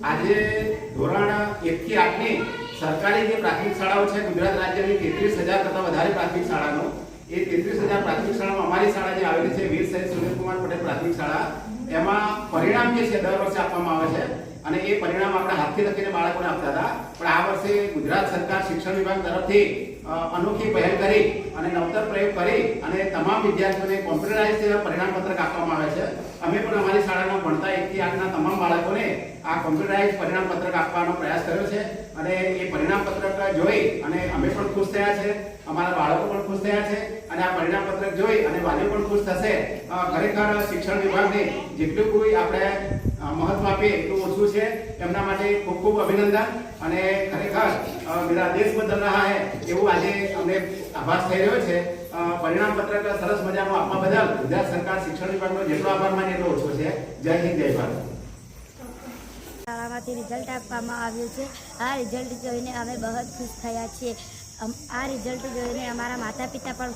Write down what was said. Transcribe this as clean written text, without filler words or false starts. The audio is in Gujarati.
આજે ધોરણ 1 થી 8 ની સરકારી જે પ્રાથમિક શાળાઓ છે ગુજરાત રાજ્યની 33,000 કરતા વધારે પ્રાથમિક શાળાનો એ 33,000 પ્રાથમિક શાળામાં અમારી શાળા જે આવેલી છે વીર શહીદ સુનિલકુમાર પટેલ પ્રાથમિક શાળા એમાં પરિણામ જે છે દર વર્ષે આપવામાં આવે છે અને એ પરિણામ આપણે હાથથી લખીને બાળકોને આપતા હતા પણ આ વર્ષે ગુજરાત સરકાર શિક્ષણ વિભાગ તરફથી અનોખી પહેલ કરી અને નવતર પ્રયોગ કરી અને તમામ વિદ્યાર્થીઓને કોમ્પ્યુટરાઇઝ પરિણામ પત્રક આપવામાં આવે છે। અમે પણ અમારી શાળાના ભણતા 1 થી 8 ના તમામ બાળકોને આ કોમ્પ્યુટરાઇઝ પરિણામ પત્રક આપવાનો પ્રયાસ કર્યો છે અને એ પરિણામ પત્રક જોઈ અને અમે પણ ખુશ થયા છે, અમારા બાળકો પણ ખુશ થયા છે અને આ પરિણામ પત્રક જોઈ અને વાલીઓ પણ ખુશ થશે। ખરેખર શિક્ષણ વિભાગને જેટલું કોઈ આપણે મહત્વ આપીએ એટલું ઓછું છે। એમના માટે ખૂબ ખૂબ અભિનંદન અને ખરેખર મેરા દેશ બદલ રહા હૈ એવું આજે અમને આભાસ થઈ રહ્યો છે। પરિણામ પત્રક સરસ મજાનું આપવા બદલ ગુજરાત સરકાર શિક્ષણ વિભાગનો જેટલો આભાર માને એટલો ઓછો છે। જય હિન્દ, જય ભારત। શાળામાંથી રિઝલ્ટ આપવામાં આવ્યું છે। આ રિઝલ્ટ જોઈને અમે બહુ ખુશ થયા છીએ। આ રિઝલ્ટ જોઈને અમારા માતા પિતા પણ